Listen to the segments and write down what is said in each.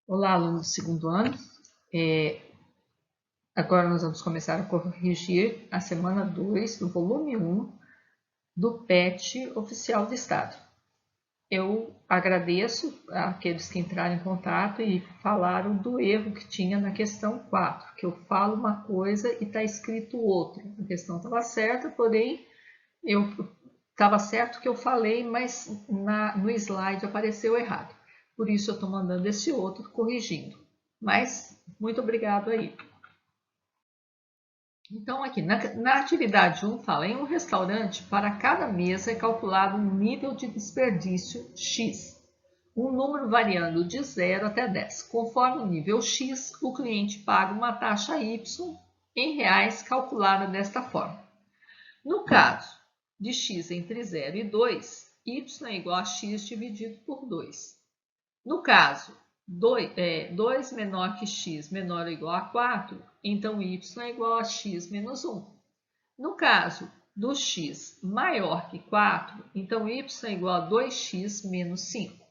Olá, alunos do segundo ano. Agora nós vamos começar a corrigir a semana 2 do volume 1 do PET Oficial do Estado. Eu agradeço àqueles que entraram em contato e falaram do erro que tinha na questão 4, que eu falo uma coisa e está escrito outra. A questão estava certa, porém, estava certo que eu falei, mas no slide apareceu errado. Por isso eu estou mandando esse outro corrigindo. Mas, muito obrigado aí. Então, aqui, na atividade 1, fala em um restaurante, para cada mesa é calculado um nível de desperdício X, um número variando de 0 até 10. Conforme o nível X, o cliente paga uma taxa Y em reais calculada desta forma. No caso de X entre 0 e 2, Y é igual a X dividido por 2. No caso 2 menor que x menor ou igual a 4, então y é igual a x menos 1. No caso do x maior que 4, então y é igual a 2x menos 5.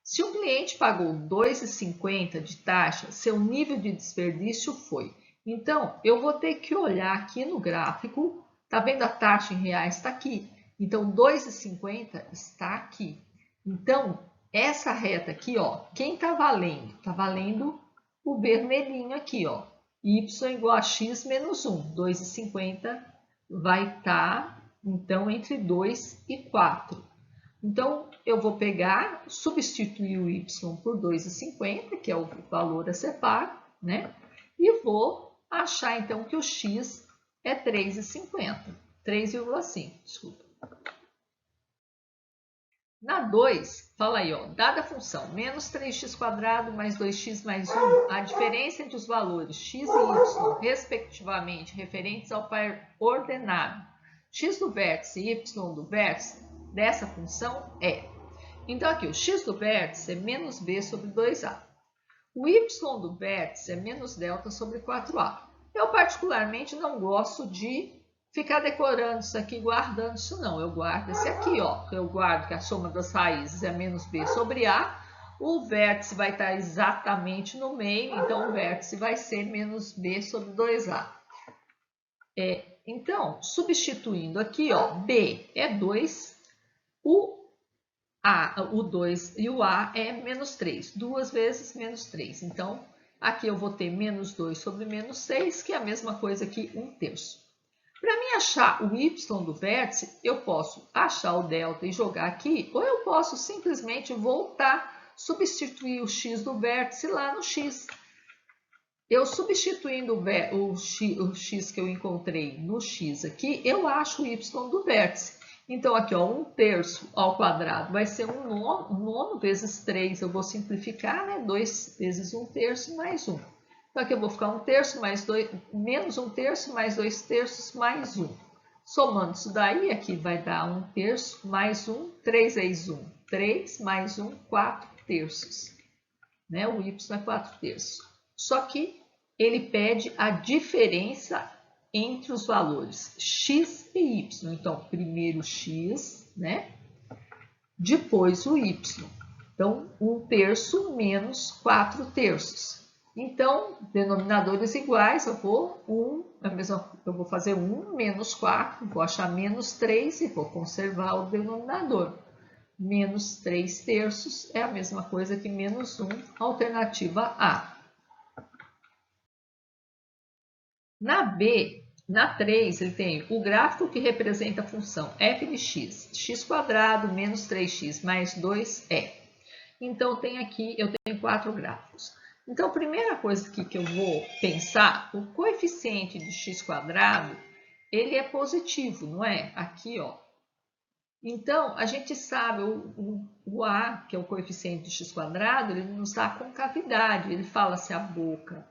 Se o cliente pagou R$ 2,50 de taxa, seu nível de desperdício foi. Então, eu vou ter que olhar aqui no gráfico, tá vendo a taxa em reais? Está aqui. Então, R$ 2,50 está aqui. Então, essa reta aqui, ó, quem está valendo? Está valendo o vermelhinho aqui, ó. Y igual a x menos 1. 2,50 vai estar, então, entre 2 e 4. Então, eu vou pegar, substituir o y por 2,50, que é o valor a ser pago, né? E vou achar, então, que o x é 3,50. 3,5, desculpa. Na 2, fala aí, ó, dada a função menos 3x² mais 2x mais 1, a diferença entre os valores x e y, respectivamente, referentes ao par ordenado, x do vértice e y do vértice, dessa função é. Então, aqui, o x do vértice é menos b sobre 2a. O y do vértice é menos delta sobre 4a. Eu, particularmente, não gosto de ficar decorando isso aqui, guardando isso não. Eu guardo esse aqui, ó. Eu guardo que a soma das raízes é menos b sobre a. O vértice vai estar exatamente no meio, então o vértice vai ser menos b sobre 2a. Então, substituindo aqui, ó, b é 2, o 2 e o a é menos 3. 2 vezes menos 3. Então, aqui eu vou ter menos 2 sobre menos 6, que é a mesma coisa que 1/3. Para mim achar o y do vértice, eu posso achar o delta e jogar aqui, ou eu posso simplesmente voltar, substituir o x do vértice lá no x. Eu substituindo o x que eu encontrei no x aqui, eu acho o y do vértice. Então, aqui, ó, 1/3 ao quadrado vai ser 1/9 vezes 3. Eu vou simplificar, né? 2 vezes 1/3 mais 1. Então, aqui eu vou ficar 1/3 mais 2, menos 1/3 mais 2/3 mais 1. Somando isso daí, aqui vai dar 1/3 mais 1, 3 vezes 1, 3 mais 1, 4/3. Né? O y é 4/3. Só que ele pede a diferença entre os valores x e y. Então, primeiro x, né? Depois o y. Então, 1/3 menos 4/3. Então, denominadores iguais, eu vou fazer 1 menos 4, vou achar menos 3 e vou conservar o denominador. Menos 3/3 é a mesma coisa que menos 1, alternativa A. Na B, na 3, ele tem o gráfico que representa a função f de x, x² menos 3x mais 2é. Então, eu tenho 4 gráficos. Então, a primeira coisa aqui que eu vou pensar, o coeficiente de x², ele é positivo, não é? Aqui, ó. Então, a gente sabe, o A, que é o coeficiente de x², ele não está com cavidade. Ele fala se a boca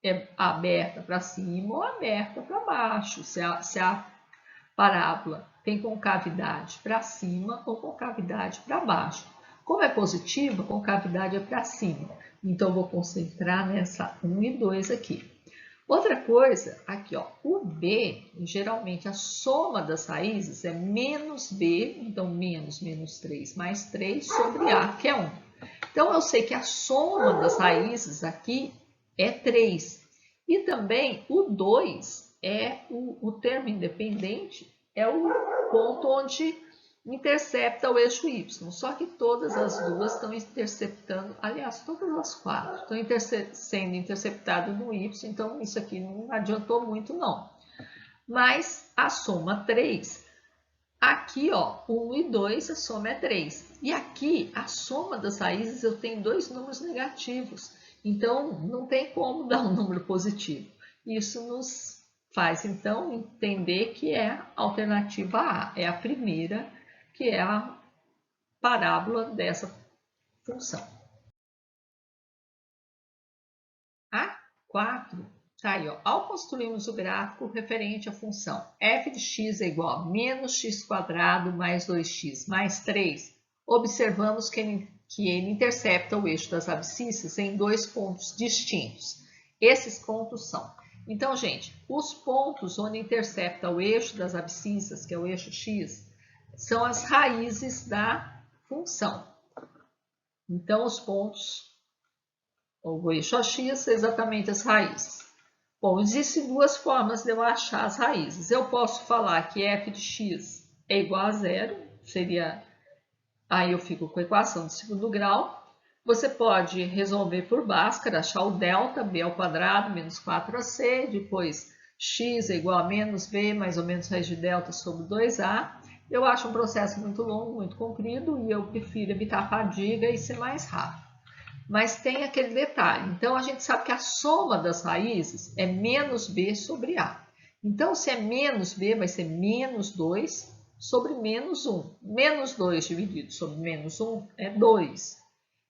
é aberta para cima ou aberta para baixo. Se a parábola tem concavidade para cima ou concavidade para baixo. Como é positiva, concavidade é para cima. Então, eu vou concentrar nessa 1 e 2 aqui. Outra coisa, aqui, ó, o B, geralmente a soma das raízes é menos B, então menos 3 mais 3 sobre A, que é 1. Então, eu sei que a soma das raízes aqui é 3. E também o 2 é o termo independente, é o ponto onde intercepta o eixo y. Só que todas as duas estão interceptando, aliás, todas as 4 estão sendo interceptadas no y, então isso aqui não adiantou muito não. Mas a soma 3, aqui ó, 1 e 2, a soma é 3. E aqui, a soma das raízes, eu tenho 2 números negativos. Então, não tem como dar um número positivo. Isso nos faz, então, entender que é a alternativa A. É a primeira, que é a parábola dessa função. A 4, tá aí, ó. Ao construirmos o gráfico referente à função f de x é igual a menos x² mais 2x mais 3, observamos que ele intercepta o eixo das abscissas em 2 pontos distintos. Esses pontos são... Então, gente, os pontos onde intercepta o eixo das abscissas, que é o eixo x, são as raízes da função. Então, os pontos, o eixo x, é exatamente as raízes. Bom, existem 2 formas de eu achar as raízes. Eu posso falar que f de x é igual a 0, seria... Aí eu fico com a equação de segundo grau. Você pode resolver por Bhaskara, achar o delta, b ao quadrado menos 4ac, depois x é igual a menos b mais ou menos raiz de delta sobre 2a. Eu acho um processo muito longo, muito comprido, e eu prefiro evitar a fadiga e ser mais rápido. Mas tem aquele detalhe. Então, a gente sabe que a soma das raízes é menos b sobre a. Então, se é menos b, vai ser menos 2 sobre menos 1. Menos 2 dividido sobre menos 1 é 2.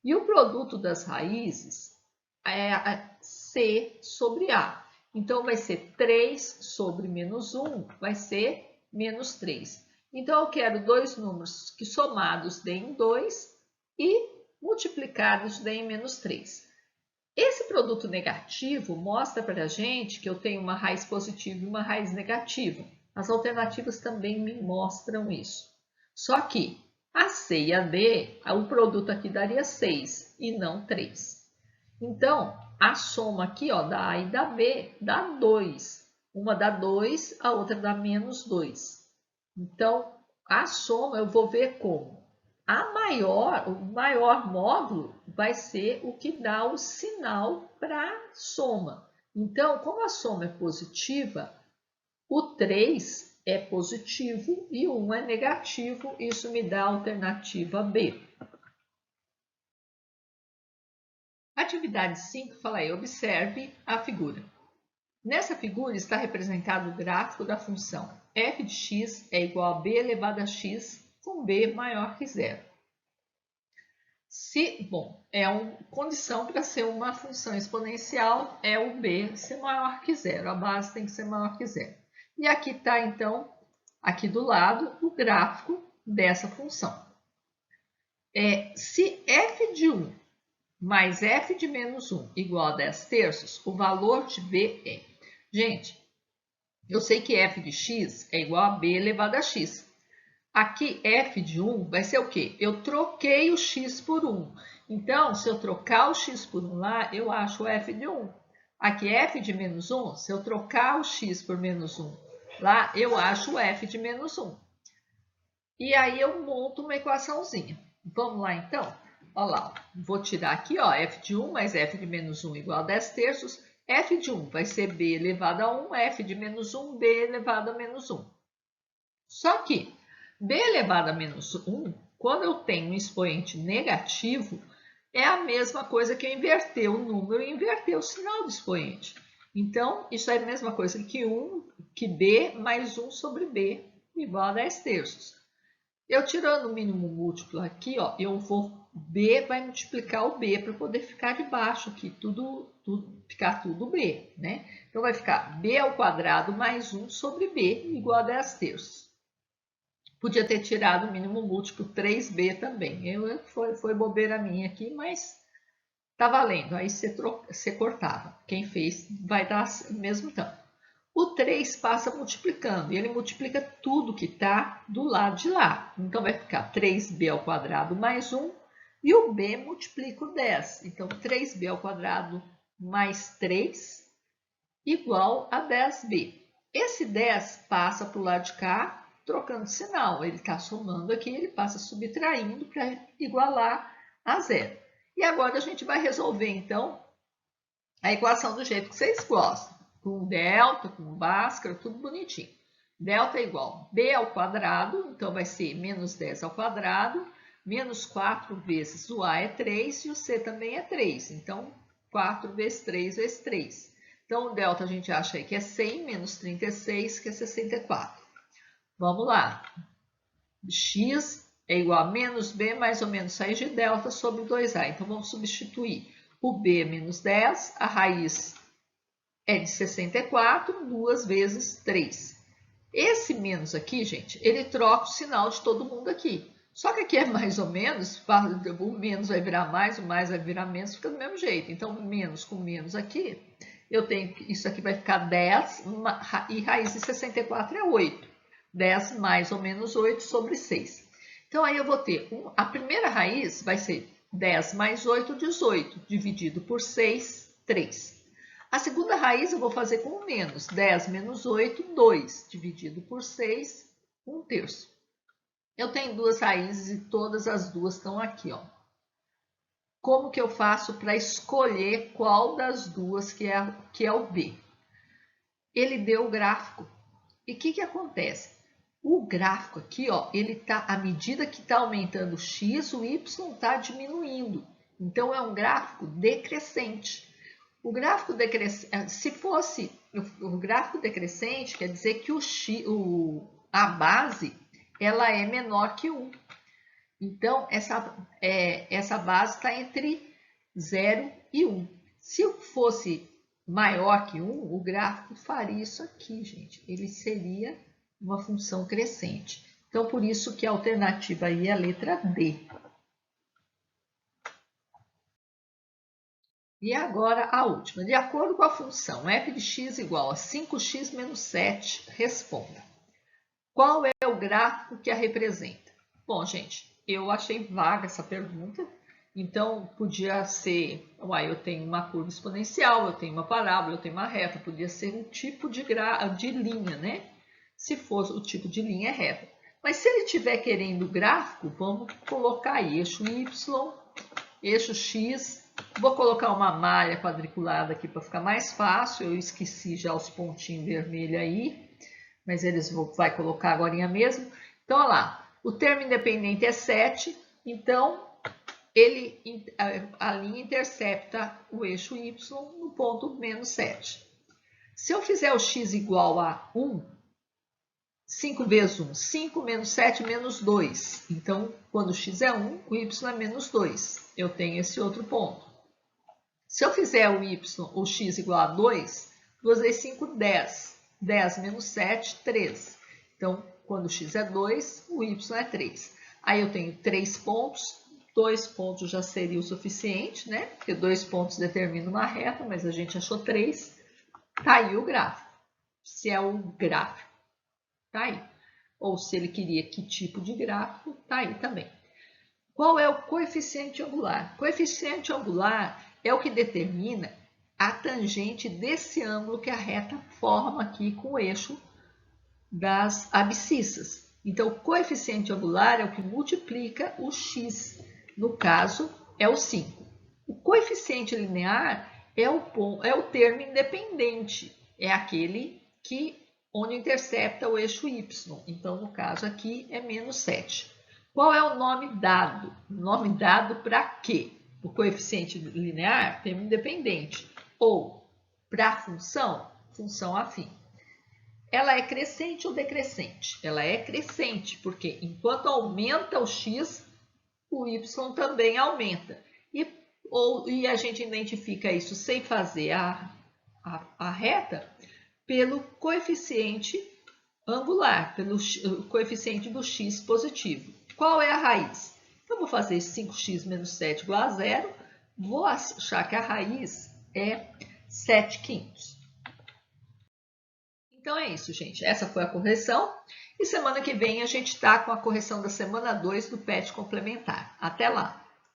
E o produto das raízes é c sobre a. Então, vai ser 3 sobre menos 1, vai ser menos 3. Então, eu quero 2 números que somados deem 2 e multiplicados deem menos 3. Esse produto negativo mostra para a gente que eu tenho uma raiz positiva e uma raiz negativa. As alternativas também me mostram isso. Só que a C e a D, o produto aqui daria 6 e não 3. Então, a soma aqui ó, da A e da B dá 2. Uma dá 2, a outra dá menos 2. Então, a soma eu vou ver como. O maior módulo vai ser o que dá o sinal para a soma. Então, como a soma é positiva, o 3 é positivo e o 1 é negativo, isso me dá a alternativa B. Atividade 5, fala aí, observe a figura. Nessa figura está representado o gráfico da função f de x é igual a b elevado a x com b maior que 0. É uma condição para ser uma função exponencial, é o b ser maior que 0, a base tem que ser maior que 0. E aqui está, então, aqui do lado, o gráfico dessa função. Se f de 1 mais f de menos 1 igual a 10 terços, o valor de b é... Gente, eu sei que f de x é igual a b elevado a x. Aqui, f de 1 vai ser o quê? Eu troquei o x por 1. Então, se eu trocar o x por 1 lá, eu acho o f de 1. Aqui, f de menos 1, se eu trocar o x por menos 1 lá, eu acho o f de menos 1. E aí, eu monto uma equaçãozinha. Vamos lá, então? Olha lá, vou tirar aqui, ó, f de 1 mais f de menos 1 igual a 10 terços. F de 1 vai ser b elevado a 1, f de menos 1, b elevado a menos 1. Só que b elevado a menos 1, quando eu tenho um expoente negativo, é a mesma coisa que eu inverter o número e inverter o sinal do expoente. Então, isso é a mesma coisa que b mais 1 sobre b igual a 10 terços. Eu tirando o mínimo múltiplo aqui, ó, b vai multiplicar o b para poder ficar debaixo aqui, ficar tudo b, né? Então, vai ficar b ao quadrado mais 1 sobre b igual a 10 terços. Podia ter tirado o mínimo múltiplo 3b também. Foi bobeira minha aqui, mas tá valendo. Aí você cortava. Quem fez vai dar o mesmo tanto. O 3 passa multiplicando, e ele multiplica tudo que está do lado de lá. Então, vai ficar 3b ao quadrado mais 1 E o b multiplica o 10. Então, 3b ao quadrado mais 3 igual a 10b. Esse 10 passa para o lado de cá, trocando sinal. Ele está somando aqui, ele passa subtraindo para igualar a zero. E agora a gente vai resolver, então, a equação do jeito que vocês gostam. Com delta, com Bhaskara, tudo bonitinho. Delta é igual a b ao quadrado, então vai ser menos 10 ao quadrado, menos 4 vezes o a é 3 e o c também é 3. Então, 4 vezes 3 vezes 3. Então, o delta a gente acha aí que é 100 menos 36, que é 64. Vamos lá. X é igual a menos b mais ou menos raiz de delta sobre 2a. Então, vamos substituir. O b é menos 10, a raiz é de 64, 2 vezes 3. Esse menos aqui, gente, ele troca o sinal de todo mundo aqui. Só que aqui é mais ou menos, o menos vai virar mais, o mais vai virar menos, fica do mesmo jeito. Então, menos com menos aqui, eu tenho, isso aqui vai ficar 10 e raiz de 64 é 8. 10 mais ou menos 8 sobre 6. Então, aí eu vou ter, a primeira raiz vai ser 10 mais 8, 18, dividido por 6, 3. A segunda raiz eu vou fazer com o menos. 10 menos 8, 2. Dividido por 6, 1/3. Eu tenho duas raízes e todas as duas estão aqui, ó. Como que eu faço para escolher qual das duas que é o b? Ele deu o gráfico. E o que acontece? O gráfico aqui, ó, ele tá, à medida que está aumentando o x, o y está diminuindo. Então, é um gráfico decrescente. O gráfico decrescente, se fosse o gráfico decrescente, quer dizer que a base ela é menor que 1. Então, essa base está entre 0 e 1. Se fosse maior que 1, o gráfico faria isso aqui, gente. Ele seria uma função crescente. Então, por isso que a alternativa aí é a letra D. E agora a última. De acordo com a função f de x igual a 5x menos 7, responda. Qual é o gráfico que a representa? Bom, gente, eu achei vaga essa pergunta. Então, podia ser, eu tenho uma curva exponencial, eu tenho uma parábola, eu tenho uma reta. Podia ser um tipo de linha, né? Se fosse o tipo de linha é reta. Mas se ele estiver querendo gráfico, vamos colocar aí eixo y, eixo x. Vou colocar uma malha quadriculada aqui para ficar mais fácil. Eu esqueci já os pontinhos vermelhos aí, mas eles vai colocar agora mesmo. Então, olha lá, o termo independente é 7, então a linha intercepta o eixo y no ponto menos 7. Se eu fizer o x igual a 1, 5 vezes 1, 5 menos 7 menos 2. Então, quando o x é 1, o y é menos 2. Eu tenho esse outro ponto. Se eu fizer o x igual a 2, 2 vezes 5, 10. 10 menos 7, 3. Então, quando o x é 2, o y é 3. Aí eu tenho 3 pontos. 2 pontos já seria o suficiente, né? Porque 2 pontos determinam uma reta, mas a gente achou 3. Tá aí o gráfico. Se é o gráfico, tá aí. Ou se ele queria que tipo de gráfico, tá aí também. Qual é o coeficiente angular? Coeficiente angular é o que determina a tangente desse ângulo que a reta forma aqui com o eixo das abscissas. Então, o coeficiente angular é o que multiplica o x. No caso, é o 5. O coeficiente linear é o termo independente. É aquele onde intercepta o eixo y. Então, no caso aqui, é menos 7. Qual é o nome dado? Nome dado para quê? O coeficiente linear, termo independente. Ou para a função afim. Ela é crescente ou decrescente? Ela é crescente, porque enquanto aumenta o x, o y também aumenta. E a gente identifica isso sem fazer a reta pelo coeficiente angular, pelo coeficiente do x positivo. Qual é a raiz? Eu vou fazer 5x menos 7 igual a 0. Vou achar que a raiz é 7/5. Então é isso, gente. Essa foi a correção. E semana que vem a gente está com a correção da semana 2 do PET complementar. Até lá!